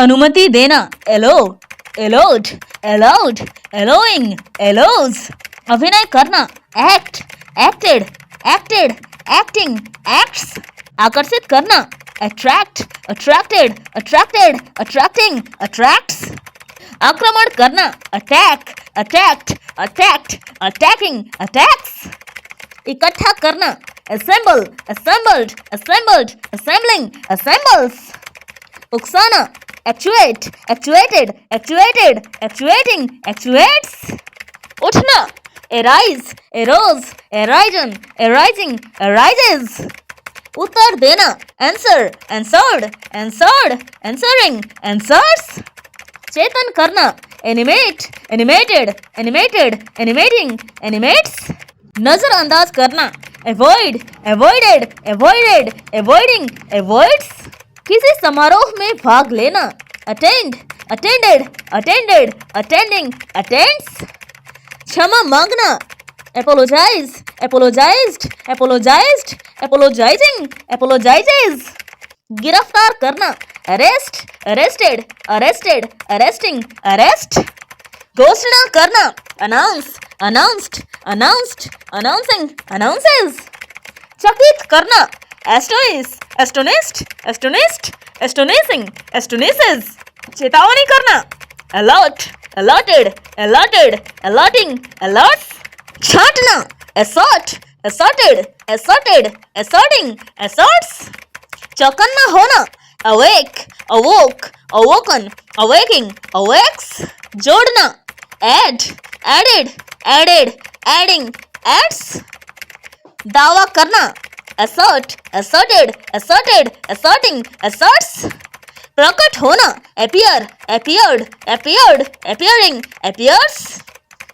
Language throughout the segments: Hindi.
अनुमति देना, एलो, एलोड, एलाउड, एलोइंग, एलोज। अभिनय करना, act, acted, acted, acting, acts. आकर्षित करना, attract, attracted, attracted, attracting, attracts. आक्रमण करना, attack, attacked, attacked, attacking, attacks. इकट्ठा करना, assemble, assembled, assembled, assembling, assembles। उकसाना, actuate, actuated, actuated, actuating, actuates। उठना, arise, arose, arisen, arising, arises। उत्तर देना, answer, answered, answered, answering, answers। चेतन करना, animate, animated, animated, animating, animates। नजरअंदाज करना, avoid, avoided, avoided, avoiding, avoids। किसी समारोह में भाग लेना, attend, attended, attended, attending, attends। क्षमा मांगना, apologize, apologized, apologized, apologizing, apologizes। गिरफ्तार करना, arrest, arrested, arrested, arresting, arrest। घोषणा करना, announce, announced, announced, announcing, announces। चकित करना, astonish, astonished, astonished, astonishing, astonishes। चेतावनी करना, alert, alerted, alerted, alerting, alerts। छांटना, assert, asserted, asserted, asserting, asserts। चौकन्ना होना, awake, awoke, awoken, awaking, awakes। जोड़ना, add, added, added, adding, adds। दावा करना, assert, asserted, asserted, asserting, asserts। प्रकट होना, appear, appeared, appeared, appearing, appears।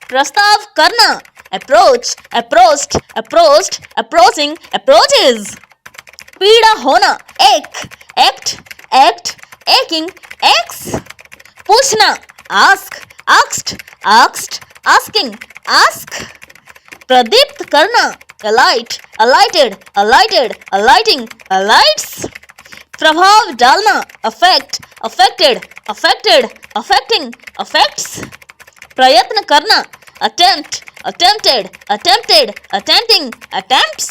प्रस्ताव करना, approach, approached, approached, approaching, approaches। पीड़ा होना, ache, act, act, aching, aches। पूछना, ask, asked, asked, asking, ask। प्रदीप्त करना, alight, alighted, alighted, alighting, alights। प्रभाव डालना, affect, affected, affected, affecting, affects। प्रयत्न करना, attempt, attempted, attempted, attempting, attempts।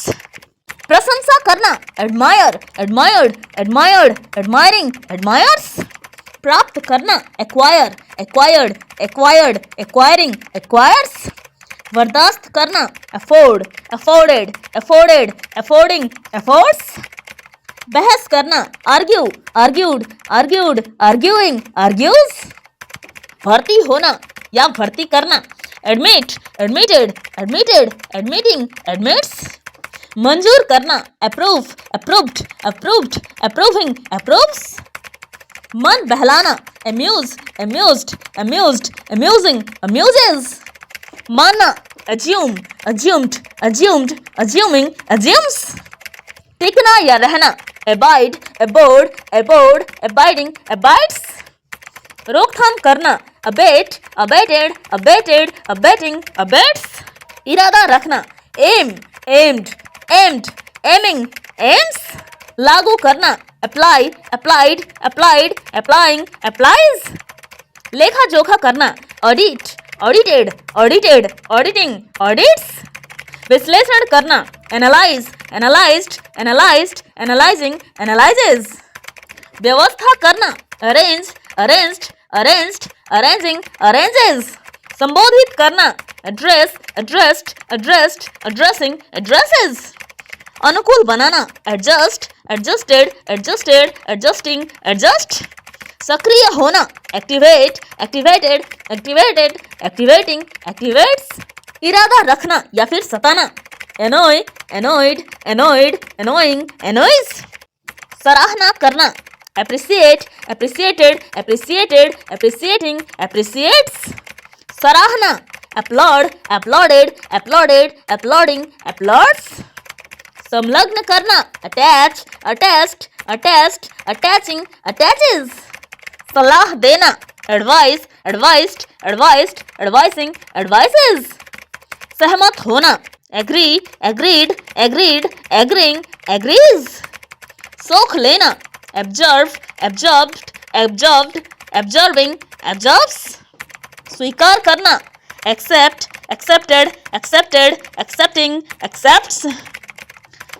प्रशंसा करना, admire, admired, admired, admiring, admires। प्राप्त करना, acquire, acquired, acquired, acquiring, acquires। बर्दाश्त करना, afford, afforded, afforded, affording, affords। बहस करना, argue, argued, argued, arguing, argues। भर्ती होना या भर्ती करना, admit, admitted, admitted, admitting, admits। मंजूर करना, approve, approved, approved, approving, approves। मन बहलाना, amuse, amused, amused, amusing, amuses। मानना, assume, assumed, assumed, assuming, assumes। टिकना या रहना, abide, abode, abode, abiding, abides। रोकथाम करना, abate, abated, abated, abating, abates। इरादा रखना, aim, aimed, aimed, aiming, aims। लागू करना, apply, applied, applied, applying, applies। लेखा जोखा करना, audit, audited, audited, auditing, audits। विश्लेषण करना, analyze, analyzed, analyzed, analyzing, analyzes। व्यवस्था करना, arrange, arranged, arranged, arranging, arranges। संबोधित करना, address, addressed, addressed, addressing, addresses। अनुकूल बनाना, adjust, adjusted, adjusted, adjusting, adjust। सक्रिय होना, activate, activated, activated, activating, activates। इरादा रखना या फिर सताना, annoy, annoyed, annoyed, annoying, annoys। सराहना करना, appreciate, appreciated, appreciated, appreciating, appreciates। सराहना, applaud, applauded, applauded, applauding, applauds। संलग्न करना, attach, attached, attached, attaching, attaches। सलाह देना, advice, advised, advised, advising, advises। सहमत होना, agree, agreed, agreed, agreeing, agrees। सोख लेना, absorb, absorbed, absorbed, absorbing, absorbs. स्वीकार करना, accept, accepted, accepted, accepting, accepts.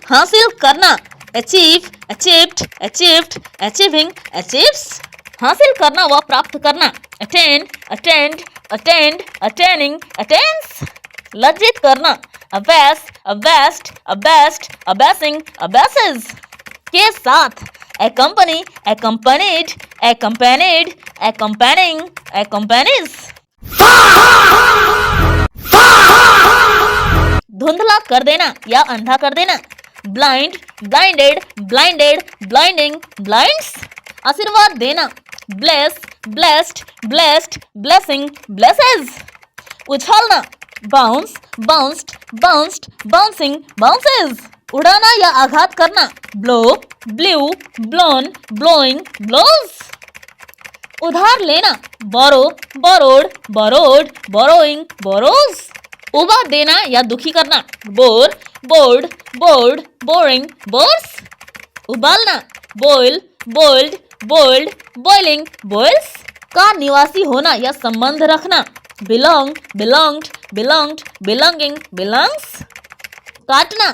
हासिल करना, achieve, achieved, achieved, achieving, achieves. हासिल करना व प्राप्त करना, attain, attained, attained, attaining, attains. लज्जित करना, abased, abased, abased, abasing, abasses. के साथ, accompany, accompanied, accompanied, accompanying, accompanies. धुंधला कर देना या अंधा कर देना, blind, blinded, blinded, blinding, blinds. आशीर्वाद देना, bless, blessed, blessed, blessing, blesses. उछालना, bounce, bounced, bounced, bouncing, bounces. उड़ाना या आघात करना, blow, blew, blown, blowing, blows. उधार लेना, borrow, borrowed, borrowed, borrowing, borrows. उबा देना या दुखी करना, bore, bored, bored, boring, bores. उबालना, boil, boiled, boiled, boiling, boils. का निवासी होना या संबंध रखना, belong, belonged, belonged, belonging, belongs. काटना,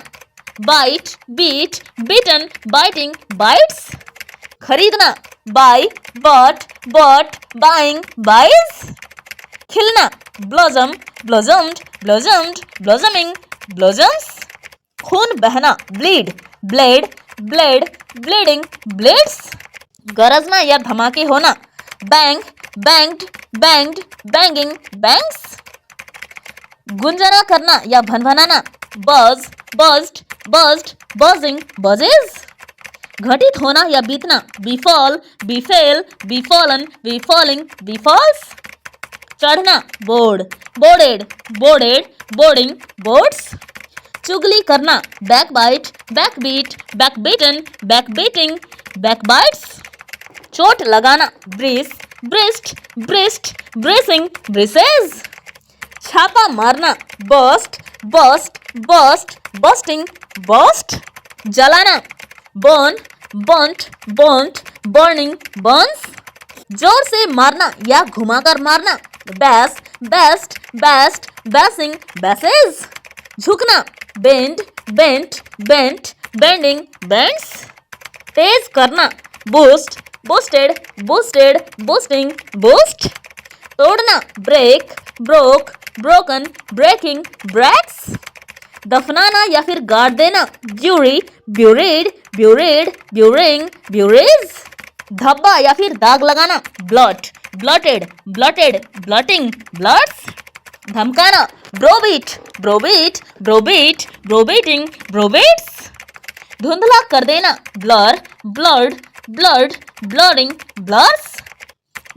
bite, bit, bitten, biting, bytes. खरीदना, buy, bought, bought, buying, buys. खिलना, blossom, blossomed, blossomed, blossoming, blossoms. खून बहना, bleed, bled, bled, bleeding, bleeds. गरजना या धमाके होना, bang, banged, banged, banging, bangs. गुंजना करना या भनभनाना, बज, बज्ड, बज्ड, बजिंग, बजेस. घटित होना या बीतना, बिफॉल, बिफेल, बिफॉलन, बिफॉलिंग, बिफॉल्स. चढ़ना, board, boarded, boarded, boarding, boards. चुगली करना, backbite, backbit, backbitten, backbiting, backbites. चोट लगाना, brace, braced, braced, bracing, braces. छापा मारना, bust, bust, bust, busting, bust. जलाना, burn, burnt, burnt, burning, burns. जोर से मारना या घुमाकर मारना, bash, bashed, bashed, bashing, bashes. झुकना, bend, bent, bent, bending, bends. तेज करना, boost, boosted, boosted, boosting, boost. तोड़ना, break, broke, broken, breaking, breaks. दफनाना या फिर गाड़ देना, bury, buried, buried, burying, buries. धब्बा या फिर दाग लगाना, blot, blotted, blotted, blotting, blots. धमकाना, browbeat, browbeat, browbeat, browbeating, browbeats. धुंधला कर देना, blur, blurred, blurred, blurring, blurs.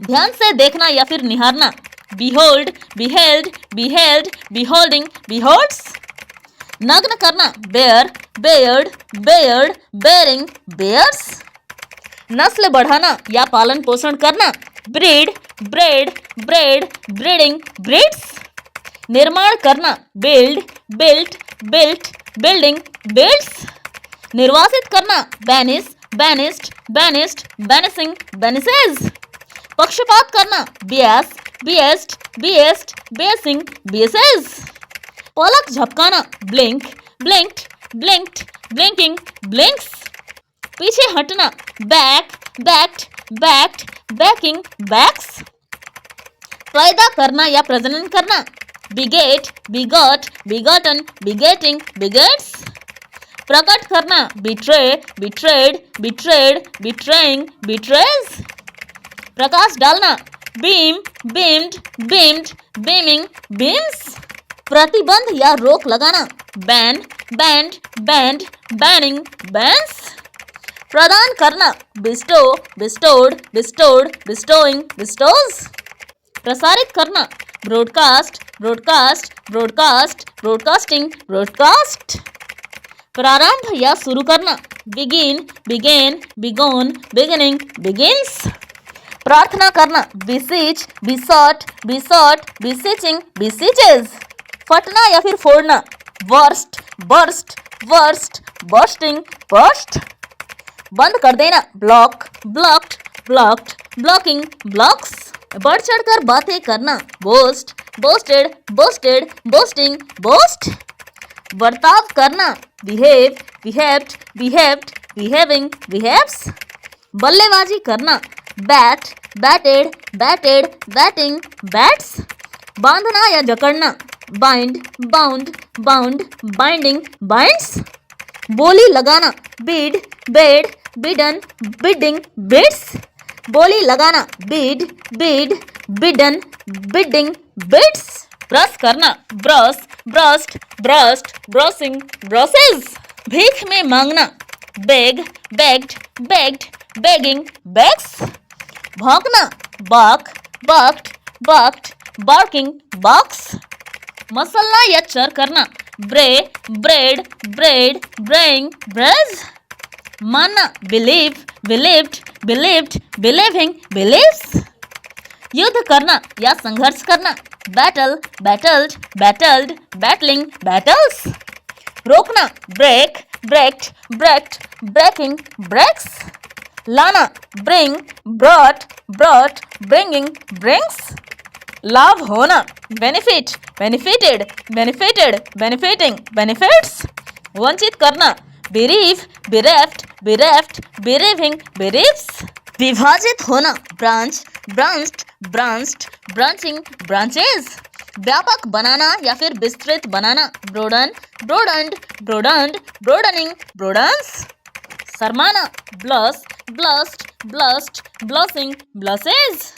ध्यान से देखना या फिर निहारना, behold, beheld, beheld, beholding, beholds. नग्न करना, bare, bared, bared, baring, bares. नस्ल बढ़ाना या पालन पोषण करना, breed, bred, bred, breeding, breeds. निर्माण करना, build, built, built, building, builds. निर्वासित करना, banish, banished, banished, banishing, banishes. पक्षपात करना, bias, biased, biased, biasing, biases. पलक झपकाना, blink, blinked, blinked, blinking, blinks. पीछे हटना, back, backed, backed, backing, backs. पैदा करना या प्रजनन करना, beget, begot, begotten, begetting, begets. प्रकट करना, betray, betrayed, betrayed, betraying, betrays. प्रकाश डालना, beam, beamed, beamed, beaming, beams. प्रतिबंध या रोक लगाना, ban, banned, banned, banning, bans. प्रदान करना, bestow, bestowed, bestowed, bestowing, bestows. प्रसारित करना, broadcast, broadcast, broadcast, broadcasting, broadcast. प्रारंभ या शुरू करना, बिगिन, बिगेन, बिगोन, बिगिनिंग, बिगिन्स. प्रार्थना करना, बिसीच, बिसॉट, बिसॉट, बिसीचिंग, बिसीचेस. फटना या फिर फोड़ना, burst, burst, burst, bursting, burst. बंद कर देना, block, blocked, blocked, blocking, blocks. बढ़ चढ़कर बातें करना, boast, boasted, boasted, boasting, boast. बर्ताव करना, behave, behaved, behaved, behaving, behaves. बल्लेबाजी करना, bat, batted, batted, batting, bats. बांधना या जकड़ना, bind, bound, bound, binding, binds. बोली लगाना, bid, bade, bidden, bidding, bids. बोली लगाना, bid, bid, bidden, bidding, bids. ब्रश करना, brush, brushed, brushed, brushing, brushes. भीख में मांगना, beg, begged, begged, begging, begs. भौंकना, बाक, बक्ड, बक्ड, बार्किंग, बॉक्स। मसलना या चर करना, ब्रे, ब्रेड, ब्रेड, ब्रेइंग, ब्रेज। मानना, believe, believed, believed, believing, believes. युद्ध करना या संघर्ष करना, battle, battled, battled, battling, battles. रोकना, brake, braked, braked, braking, brakes. लाना, bring, brought, brought, bringing, brings. लाभ होना, benefit, benefited, benefited, benefiting, benefits. वंचित करना, bereave, bereft, bereft, bereaving, bereaves. विभाजित होना, branch, branched, branched, branching, branches. व्यापक बनाना या फिर विस्तृत बनाना, broaden, broadened, broadened, broadening, broadens. शर्माना, blush, blushed, blushed, blushing, blushes.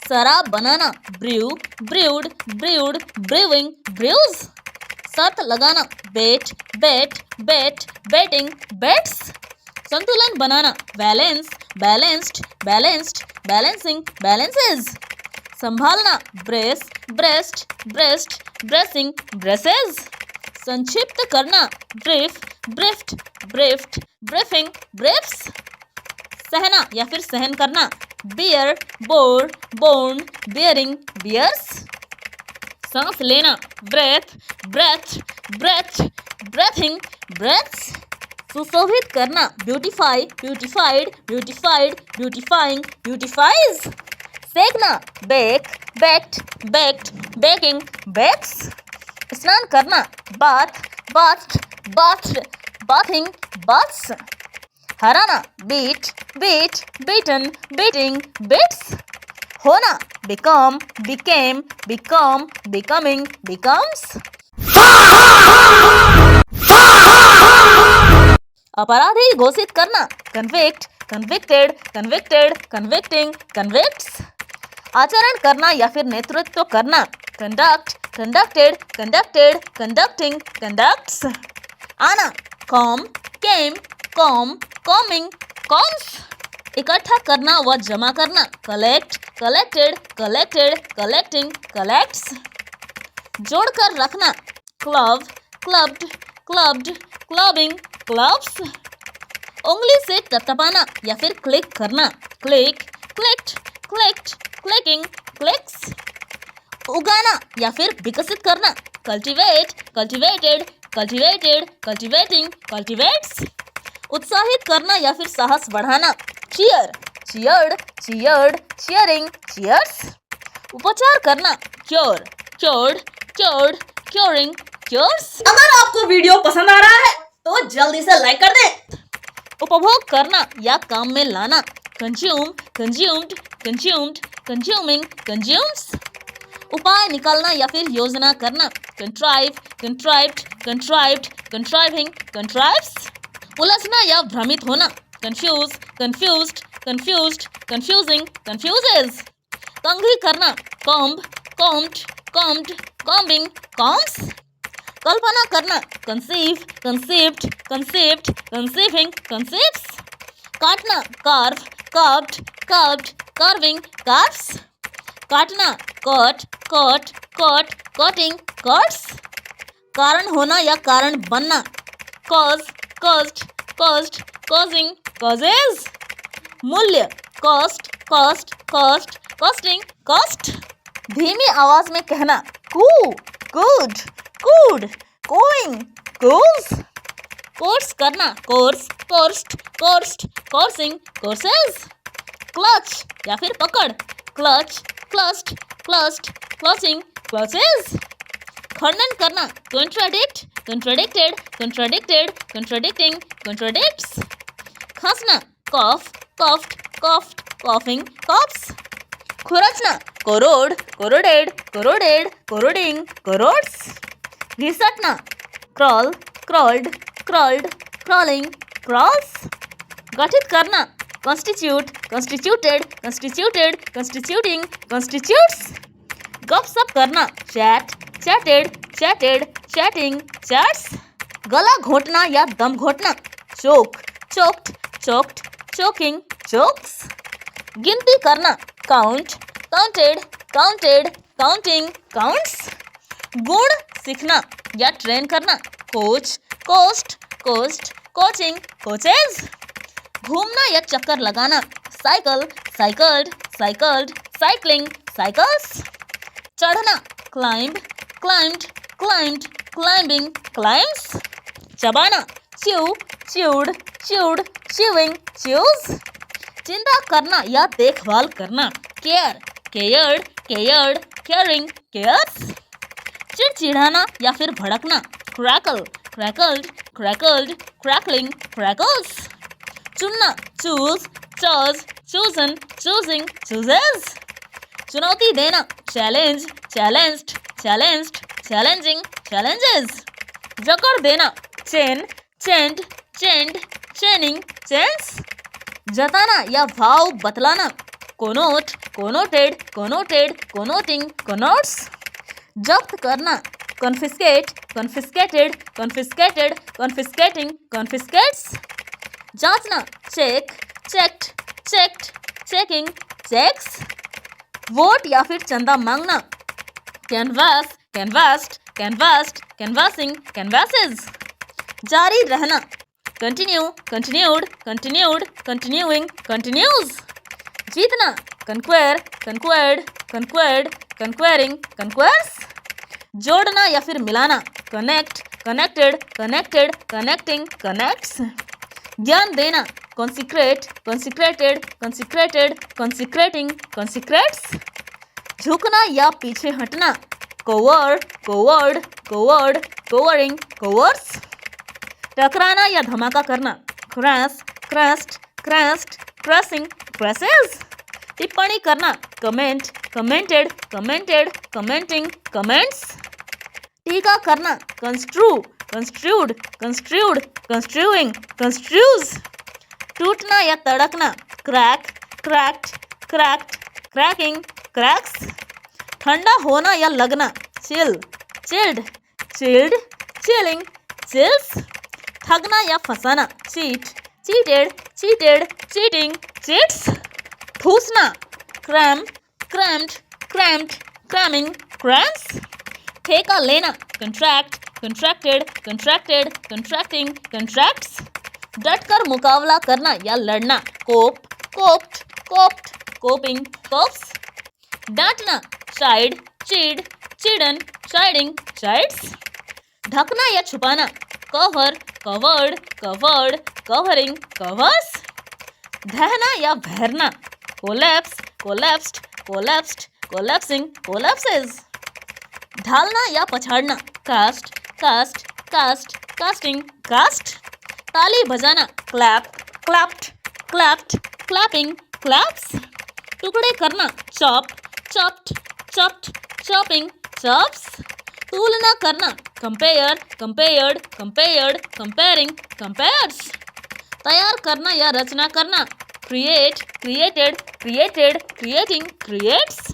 शराब बनाना, brew, brewed, brewed, brewing, brews. शर्त लगाना, bet, bet, bet, betting, bets. संतुलन बनाना, balance, balanced, balanced, balancing, balances. संभालना, brace, braced, braced, bracing, braces. संक्षिप्त करना, brief, briefed, briefed, briefing, briefs. सहना या फिर सहन करना, bear, bore, borne, bearing, bears. सांस लेना, breathe, breathed, breathed, breathing, breathes. सुशोभित करना, beautify, beautified, beautified, beautifying, beautifies. सेकना, bake, baked, baked, baking, bakes. स्नान करना, bathe, bathed, bathed, bathing, baths. हराना, beat, beat, beaten, beating, beats. होना, become, became, become, becoming, becomes. अपराधी घोषित करना, convict, convicted, convicted, convicting, convicts. आचरण करना या फिर नेतृत्व करना, conduct, conducted, conducted, conducting, conducts. आना, come, came, come, coming, comes. इकट्ठा करना व जमा करना, collect, collected, collected, collecting, collects. जोड़कर रखना, club, clubbed, clubbed, clubbing, clubs. उंगली से टपटपाना या फिर क्लिक करना, click, clicked, clicked, clicking, clicks. उगाना या फिर विकसित करना, cultivate, cultivated, cultivated, cultivating, cultivates. उत्साहित करना या फिर साहस बढ़ाना, cheer, cheered, cheered, cheering, cheers. उपचार करना, cure, cured, cured, curing, cures. अगर आपको वीडियो पसंद आ रहा है तो जल्दी से लाइक कर दें। उपभोग करना या काम में लाना, consume, consumed, consumed, consuming, consumes. उपाय निकालना या फिर योजना करना, कंट्राइव, कंट्राइव्ड, कंट्राइव्ड, कंट्राइविंग, कंट्राइव्स। उलझना या भ्रमित होना, confuse, confused, confused, confusing, confuses. कंघी करना, comb, combed, combed, combing, combs. कल्पना करना, conceive, conceived, conceived, conceiving, conceives. काटना, carve, carved, carved, carving, carves. काटना, cut, cut, cut, cutting, cuts. कारण होना या कारण बनना, cause, caused, caused, causing, causes. मूल्य, cost, cost, cost, costing, cost. धीमी आवाज में कहना, coo, cooed, cooed, cooing, coos. Course करना, course, coursed, coursed, coursing, courses. Clutch या फिर पकड़, clutch, clutched, clutched, clutching, clutches. खंडन करना, contradict, contradicted, contradicted, contradicting, contradicts. खांसना, cough, coughed, coughed, coughing, coughs. खुरचना, corrode, corroded, corroded, corroding, corrodes. घिसटना, crawl, crawled, crawled, crawling, crawls. गठित करना, constitute, constituted, constituted, constituting, constitutes. गपशप करना, chat, chatted, chatted, chatting, chats. गला घोटना या दम घोटना, choke, choked, choked, choking, chokes. गिनती करना, count, counted, counted, counting, counts. गुण सीखना या ट्रेन करना, coach, coached, coast, coaching, coaches. घूमना या चक्कर लगाना, cycle, cycled, cycled, cycling, cycles. चढ़ना, climb, climbed, climbed, climbing, climbs. चबाना, chew, chewed, chewed, chewing, chews. चिंता करना या देखभाल करना, care, cared, cared, caring, cares. चिड़चिड़ाना या फिर भड़कना, crackle, crackled, crackled, crackling, crackles. चुनना, choose, choose, chosen, choosing, chooses. चुनौती देना, challenge, challenged, challenged, challenging, challenges. जकड़ देना, चेन, चेंड, चेंड, चेनिंग, चेन्स। जताना या भाव बतलाना, कोनोट, कोनोटेड, कोनोटेड, कोनोटिंग, कोनोट्स। जब्त करना, confiscate, confiscated, confiscated, confiscating, confiscates. जांचना, check, checked, checked, checking, checks. Vote या फिर चंदा मांगना, canvass, canvassed, canvassed, canvassing, canvasses. जारी रहना, continue, continued, continued, continuing, continues. जीतना, कंक्वेर, कंक्वेर्ड, कंक्वेर्ड, कंक्वेरिंग, कंक्वेर्स। जोड़ना या फिर मिलाना, connect, connected, connected, connecting, connects. ज्ञान देना, consecrate, consecrated, consecrated, consecrating, consecrates. झुकना या पीछे हटना, cowered, cowered, cowered, cowering, cowers. टकराना या धमाका करना, crash, crashed, crashed, crashing, crashes. टिप्पणी करना, comment, commented, commented, commenting, comments. टीका करना, construe, construed, construed, construing, construes. टूटना या तड़कना, crack, cracked, cracked, cracking, cracks. ठंडा होना या लगना, chill, chilled, chilled, chilling, chills. ठगना या फंसाना, cheat, cheated, cheated, cheating, cheats. ठूसना, cram, crammed, crammed, cramming, crams. ठेका लेना, contract, contracted, contracted, contracting, contracts. डटकर मुकाबला करना या लड़ना, cope, coped, coped, coping, copes. डांटना, chide, chid, chidden, chiding, chides. ढकना या छुपाना, cover, covered, covered, covering, covers. ढहना या बहरना, collapse, collapsed, collapsed, collapsing, collapses. ढालना या पछाड़ना, cast, cast, cast, casting, cast. ताली बजाना, clap, clapped, clapped, clapping, claps. टुकड़े करना, chop, chopped, chopped, chopping, chops. तुलना करना, compare, compared, compared, comparing, compares. तैयार करना या रचना करना, create, created, created, creating, creates.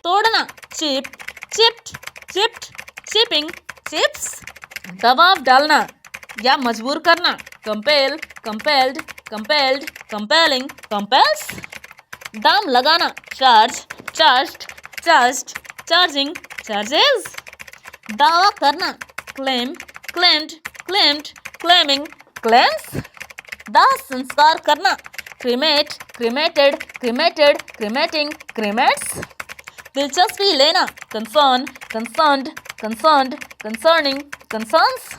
तोड़ना, chip, chipped, chipped, chipping, chips. दबाव डालना या मजबूर करना, compel, compelled, compelled, compelling, compels. दाम लगाना, charge, charged, charged, charging, charges. दावा करना, claim, claimed, claimed, claiming, claims. दाह संस्कार करना, cremate, cremated, cremated, cremating, cremates. दिलचस्पी लेना, concern, concerned, concerned, concerning, concerns.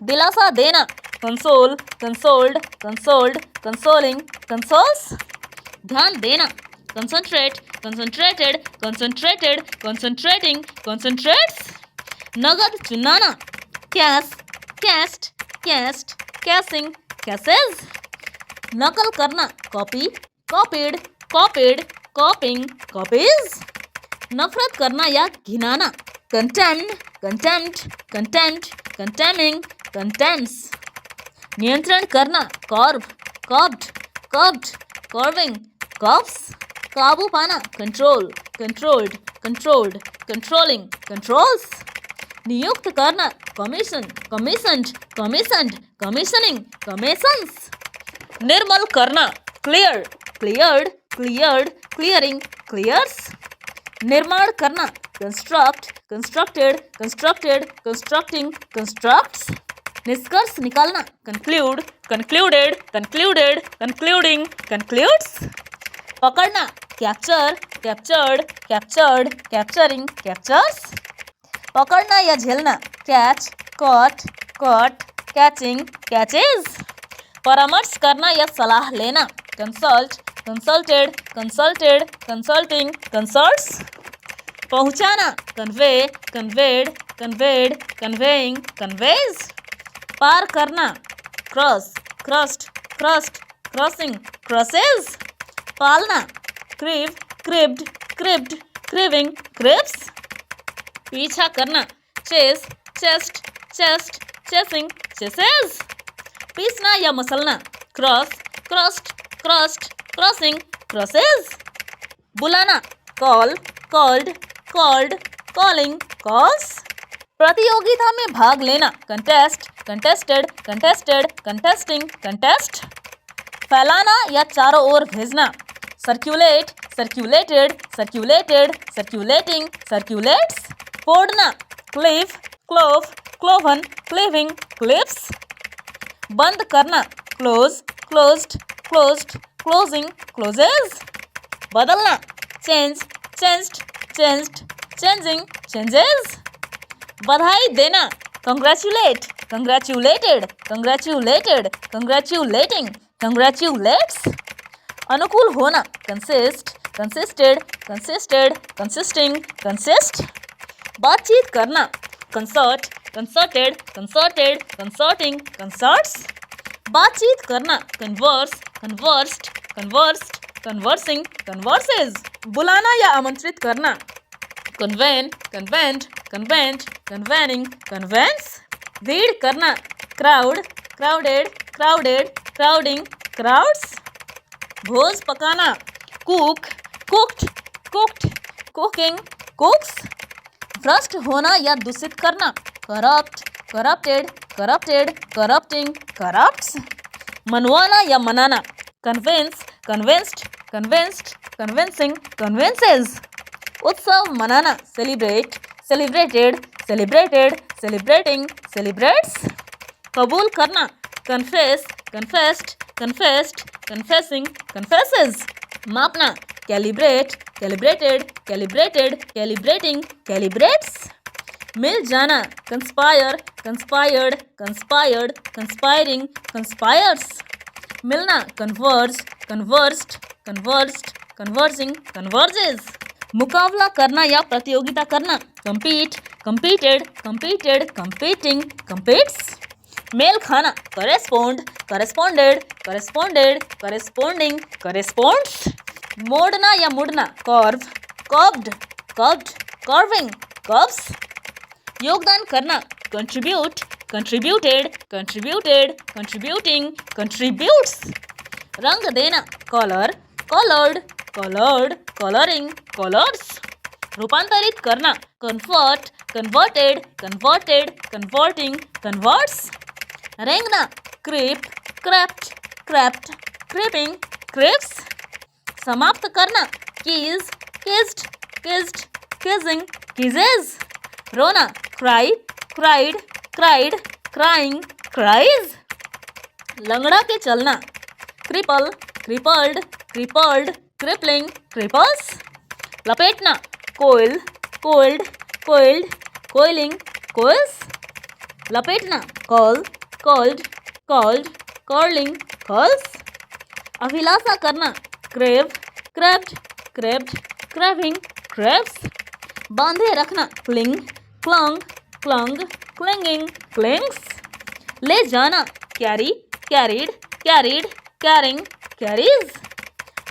दिलासा देना, console, consoled, consoled, consoling, consoles. ध्यान देना, concentrate, concentrated, concentrated, concentrating, concentrates. नगद चुनाना, cash, cashed, cashed, cashing, cashes. नकल करना, copy, copied, copied, copying, copies. नफरत करना या घिनाना, contempt, contempt, contempt, contemning, contempts. नियंत्रण करना, curve, curved, curved, curving, curves. काबू पाना, control, controlled, controlled, controlling, controls. नियुक्त करना, commission, commissioned, commissioned, commissioning, commissions. निर्मल करना, clear, cleared, cleared, clearing, clears. निर्माण करना, construct, constructed, constructed, constructing, constructs. निष्कर्ष निकालना, conclude, concluded, concluded, concluding, concludes. पकड़ना, capture, captured, captured, capturing, captures. पकड़ना या झेलना, catch, caught, caught, catching, catches. परामर्श करना या सलाह लेना, consult, consulted, consulted, consulting, consults. पहुंचाना, convey, conveyed, conveyed, conveying, conveys. पार करना, cross, crossed, crossed, crossing, crosses. पालना, crib, cribbed, cribbed, cribbing, cribs. पीछा करना, chase, chased, chased, chasing, chases. पीसना या मसलना, cross, crossed, crossed, crossing, crosses. बुलाना, call, called, called, calling, calls. प्रतियोगिता में भाग लेना, contest, contested, contested, contesting, contest. फैलाना या चारों ओर भेजना, circulate, circulated, circulated, circulating, circulates. फोड़ना, cleave, clove, cloven, cleaving, cleaves. बंद करना, close, closed, closed, closing, closes. बदलना, change, changed, changed, changing, changes. बधाई देना, congratulate, congratulated, congratulated, congratulating, congratulates. अनुकूल होना, consist, consisted, consisted, consisting, consist. बातचीत करना, concert, concerted, concerted, concerting, concerts. बातचीत करना, converse, conversed, conversed, conversing, converses. बुलाना या आमंत्रित करना, convene, convened, convened, convening, convince. भीड़ करना, crowd, crowded, crowded, crowding, crowds. भोज पकाना, cook, cooked, cooked, cooking, cooks. भ्रष्ट होना या दूषित करना, corrupt, corrupted, corrupted, corrupting, corrupts. मनवाना या मनाना, convince, convinced, convinced, convincing, convinces. उत्सव मनाना, celebrate, celebrated, celebrated, celebrating, celebrates. कबूल करना, confess, confessed, confessed, confessing, confesses. मापना, calibrate, calibrated, calibrated, calibrating, calibrates. मिल जाना, conspire, conspired, conspired, conspiring, conspires. मिलना, converge, converged, converged, converging, converges. मुकाबला करना या प्रतियोगिता करना, compete, competed, competed, competing, competes. मेल खाना, correspond, corresponded, corresponded, corresponding, corresponds. मोड़ना या मुड़ना, curve, curved, curved, curving, curves. योगदान करना, contribute, contributed, contributed, contributing, contributes. रंग देना, colour, coloured, coloured, colouring, colours. रूपांतरित करना, convert, converted, converted, converting, converts. रेंगना, creep, crept, crept, creeping, creeps. समाप्त करना, cease, ceased, ceased, ceasing, ceases. रोना, cry, cried, cried, crying, cries. लंगड़ा के चलना, cripple, crippled, crippled, crippling, cripples. लपेटना, coil, coiled, coiled, coiling, coils. लपेटना, curl, called, curled, curling, curls. अभिलाषा करना, crave, craved, craved, craving, craves. बांधे रखना, cling, clung, clung, clinging, clings. ले जाना, carry, carried, carried, carrying, carries.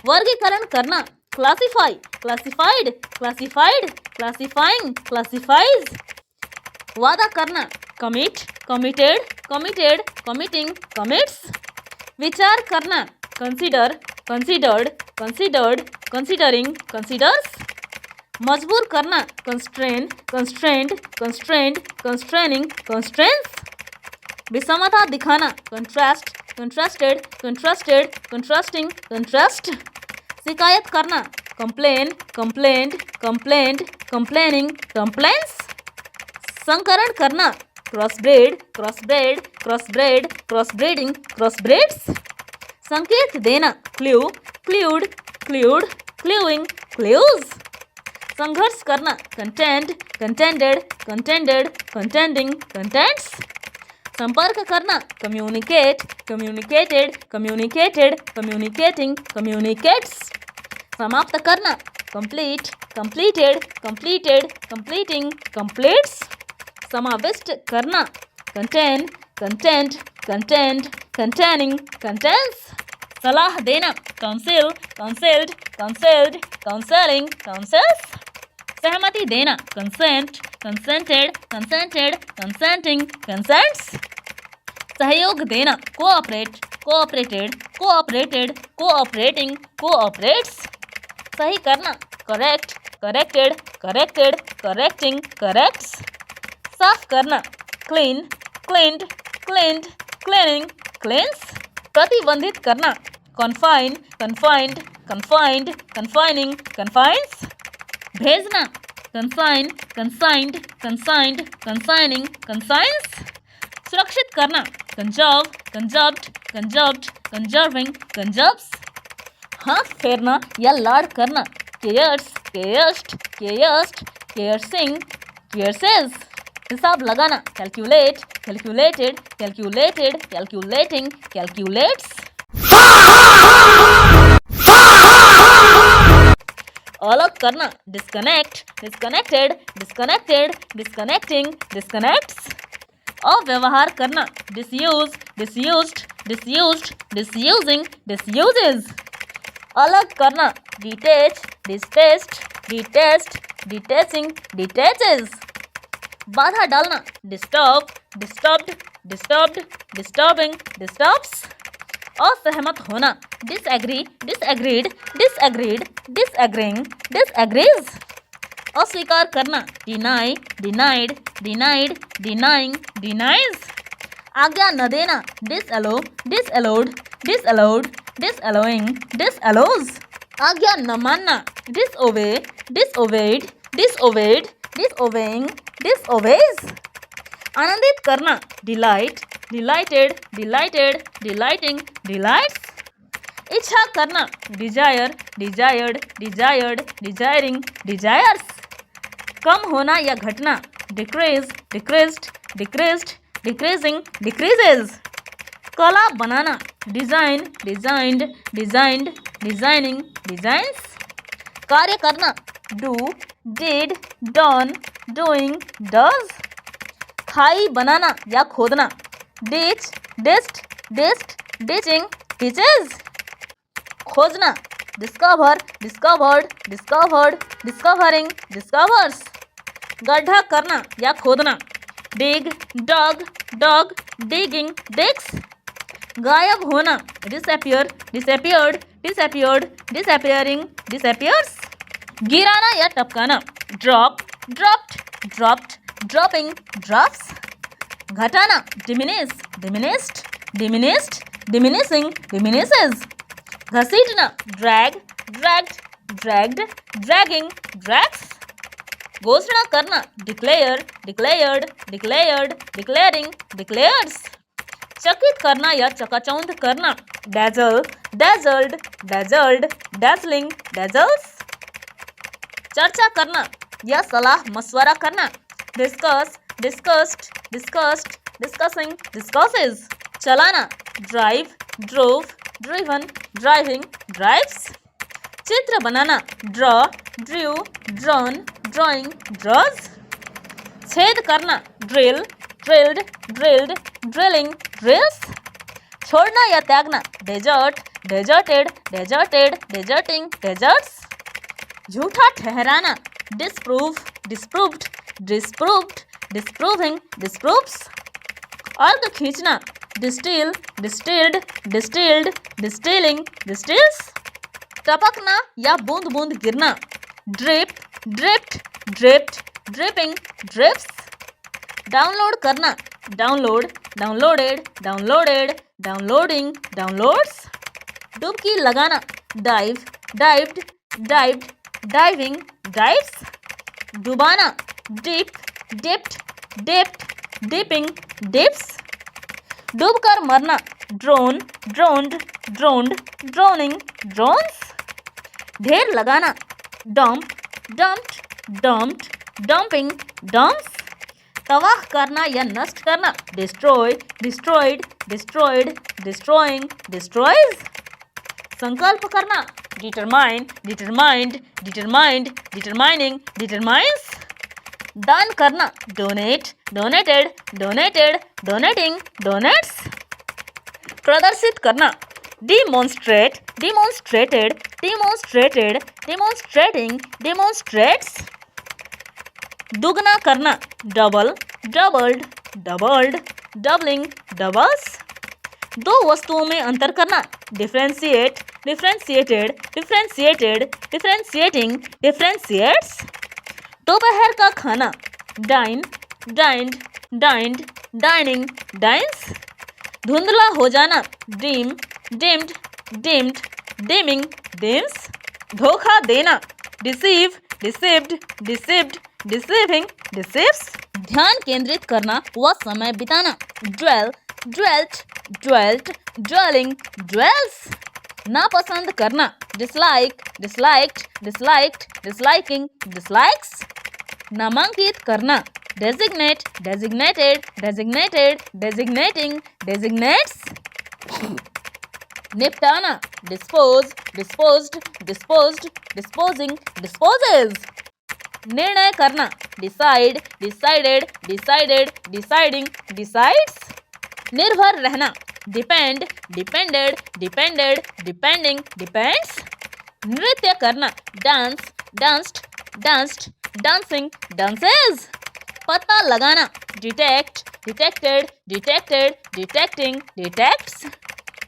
वर्गीकरण करना, classify, classified, classified, classifying, classifies. वादा करना, commit, committed, committed, committing, commits. विचार करना, consider, considered, considered, considering, considers. मजबूर करना, constrain, constrained, constrained, constraining, constrains. विषमता दिखाना, contrast, contrasted, contrasted, contrasting, contrast. शिकायत करना, complain, complaint, complaint, complaining, complaints. संकरण करना, क्रॉसब्रेड, क्रॉसब्रेड, क्रॉसब्रेड, क्रॉसब्रीडिंग, क्रॉसब्रेड्स। संकेत देना, क्ल्यू, क्ल्यूड, क्ल्यूड, क्ल्यूइंग, क्ल्यूज। संघर्ष करना, contained, contended, contended, contending, contents. संपर्क करना, communicate, communicated, communicated, communicating, communicates. समाप्त करना, complete, completed, completed, completing, completes. समाविष्ट करना, contain, content, content, containing, contents. सलाह देना, काउंसिल, काउंसिल्ड, काउंसिल्ड, काउंसलिंग, काउंसल्स। सहमति देना, consent, consented, consented, consenting, consents. सहयोग देना, कोऑपरेट, कोऑपरेटेड, कोऑपरेटेड, कोऑपरेटिंग, कोऑपरेट्स। सही करना, correct, corrected, corrected, correcting, corrects. साफ करना, clean, cleaned, cleaned, cleaning, cleans. प्रतिबंधित करना, confine, confined, confined, confining, confines. भेजना, कंसाइन, कंसाइंड, कंसाइंड, कंसाइनिंग, कंसाइंस। सुरक्षित करना, कंजर्व, कंजर्व्ड, कंजर्व्ड, कंजर्विंग, कंजर्व्स। हाथ फेरना या लाड करना, केयर्स, केयर्स्ड, केयर्स्ड, केयर्सिंग, केयर्सेस। हिसाब लगाना, calculate, calculated, calculated, calculating, calculates. अलग करना, disconnect, disconnected, disconnected, disconnecting, disconnects. अव्यवहार करना, disuse, disused, disused, disusing, disuses. अलग करना, detach, detached, detached, detaching, detaches. बाधा डालना, disturb, disturbed, disturbed, disturbing, disturbs. असहमत होना, disagree, disagreed, disagreed, disagreeing, disagrees. अस्वीकार करना, deny, denied, denied, denying, denies. आज्ञा न देना, डिसअलो, डिसअलोड, डिसअलोड, डिसअलोइंग, डिसअलोज। आज्ञा न मानना, डिसओबे, डिसओबेड, डिसओबेड, डिसओबेइंग, डिसओबेज। आनंदित करना, delight, delighted, delighted, delighting, delights. इच्छा करना, desire, desired, desired, desiring, desires. कम होना या घटना, decrease, decreased, decreased, decreasing, decreases. कला बनाना, design, designed, designed, designing, designs. कार्य करना, do, did, done, doing, does. खाई बनाना या खोदना, डिच, डिस्ट, डिस्ट, डिचिंग, डिचेज। खोजना, discover, discovered, discovered, discovering, discovers. गड्ढा करना या खोदना, डिग, डग, डग, डिगिंग, डिग्स। गायब होना, disappear, disappeared, disappeared, disappearing, disappears. गिराना या टपकाना, drop, dropped, dropped, dropping, drops. घटाना, diminish, diminished, diminished, diminishing, diminishes. घसीटना, drag, dragged, dragged, dragging, drags. घोषणा करना, declare, declared, declared, declaring, declares. चकित करना या चकाचौंध करना, डैजल, डैजल्ड, डैजल्ड, डैजलिंग, डैजल्स। चर्चा करना या सलाह मशवरा करना, discuss, discussed, discussed, discussing, discusses. चलाना, drive, drove, driven, driving, drives. चित्र बनाना, draw, drew, drawn, drawing, draws. छेद करना, drill, drilled, drilled, drilling, drills. छोड़ना या त्यागना, desert, deserted, deserted, deserting, deserts. झूठा ठहराना, disprove, disproved, disproved, disproving, disproves. अर्क खींचना, distil, distilled, distilled, distilling, distils. टपकना या बूंद बूंद गिरना, drip, dripped, dripped, dripping, drips. Download करना, download, downloaded, downloaded, downloading, downloads. डुबकी लगाना, dive, dived, dived, diving, dives. डुबाना, dip, dipped, dipped, dipping, dips. डूबकर मरना, drown, drowned, drowned, drowning, drowns. ढेर लगाना, dump, dumped, dumped, dumping, dumps. तबाह करना या नष्ट करना, destroy, destroyed, destroyed, destroying, destroys. संकल्प करना, determine, determined, determined, determining, determines. दान करना, donate, donated, donated, donating, donates. प्रदर्शित करना, demonstrate, demonstrated, demonstrated, demonstrating, demonstrates. दुगना करना, double, doubled, doubled, doubling, doubles. दो वस्तुओं में अंतर करना, differentiate, differentiated, differentiated, differentiating, differentiates. दोपहर का खाना, dine, dined, dined, dining, dines. धुंधला हो जाना, dim, dimmed, dimmed, dimming, dims. धोखा देना, deceive, deceived, deceived, deceiving, deceives. ध्यान केंद्रित करना व समय बिताना, dwell, dwelt, dwelt, dwelling, dwells. नापसंद करना, dislike, disliked, disliked, disliking, dislikes. नामांकित करना, designate, designated, designated, designating, designates. निपटाना, dispose, disposed, disposed, disposing, disposes. निर्णय करना, decide, decided, decided, deciding, decides. निर्भर रहना, depend, depended, depended, depending, depends. नृत्य करना, dance, danced, danced, dancing, dances. पता लगाना, detect, detected, detected, detecting, detects.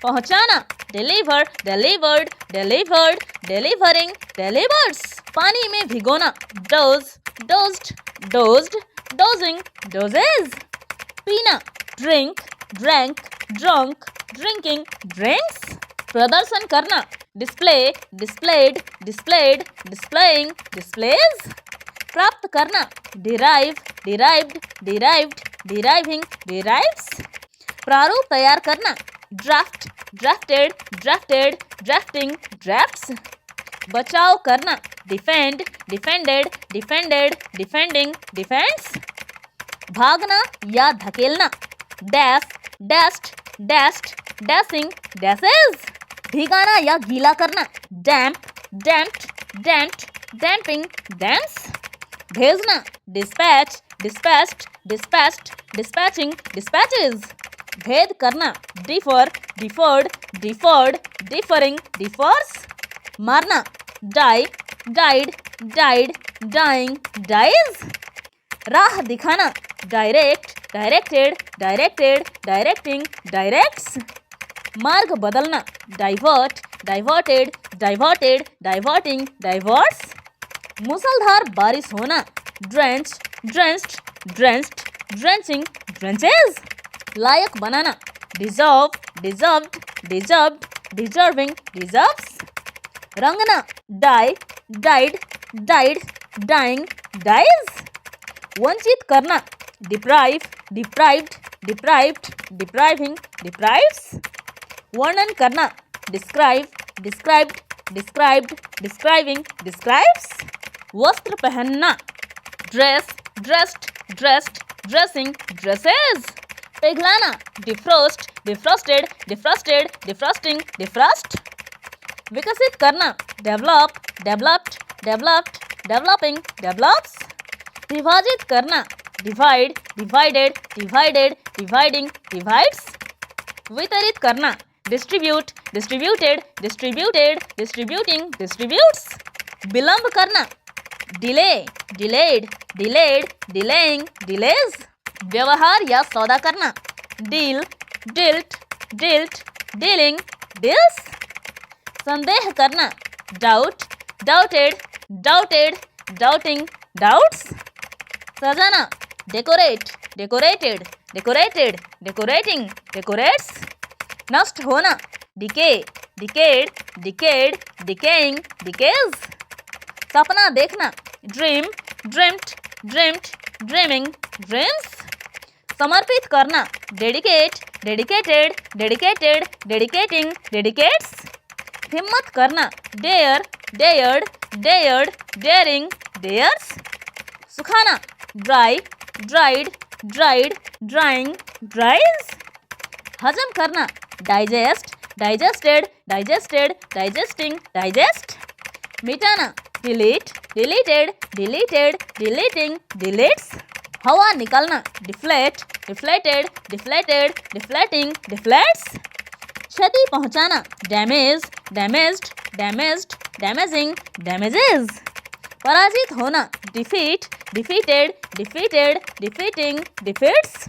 पहुंचाना, deliver, delivered, delivered, delivering, delivers. पानी में भिगोना, douse, doused, doused, dousing, douses. पीना, drink, drank, drunk, drinking, drinks. प्रदर्शन करना, display, displayed, displayed, displaying, displays. प्राप्त करना, derive, derived, derived, deriving, derives. प्रारूप तैयार करना, draft, drafted, drafted, drafting, drafts. बचाव करना, defend, defended, defended, defending, defends. भागना या धकेलना, dash, dashed, dashed, dashing, dashes. भिगाना या गीला करना, damp, damped, damped, damping, damps. भेजना, dispatch, dispatched, dispatched, dispatching, dispatches. भेद करना, differ, differed, differed, differing, differs. मारना, die, died, died, dying, dies. राह दिखाना, direct, directed, directed, directing, directs. मार्ग बदलना, divert, diverted, diverted, diverting, diverts. मूसलधार बारिश होना, drench, drenched, drenched, drenching, drenches. लायक बनाना, deserve, deserved, deserved, deserving, deserves. रंगना, dye, died, died, dying, dyes. वंचित करना, deprive, deprived, deprived, depriving, deprives. वर्णन करना, describe, described, described, describing, describes. वस्त्र पहनना, dress, dressed, dressed, dressing, dresses. पिघलाना, defrost, defrosted, defrosted, defrosting, defrost. विकसित करना, develop, developed developed developing develops विभाजित करना divide divided divided dividing divides वितरित करना distribute distributed distributed distributing distributes विलंब करना delay delayed delayed delaying delays व्यवहार या सौदा करना deal dealt dealt dealing deals संदेह करना doubt doubted doubted doubting doubts सजाना decorate decorated decorated decorating decorates नष्ट होना decay decayed decayed decaying decays सपना देखना dream dreamed dreamed dreaming dreams समर्पित करना dedicate dedicated dedicated dedicating dedicates हिम्मत करना dare dared dared daring dares सुखाना dry dried dried drying dries हजम करना digest digested digested digesting digests मिटाना delete deleted deleted deleting deletes हवा निकालना deflate deflated deflated deflating deflates क्षति पहुंचाना damage damaged damaged damaging damages पराजित होना defeat defeated defeated defeating defeats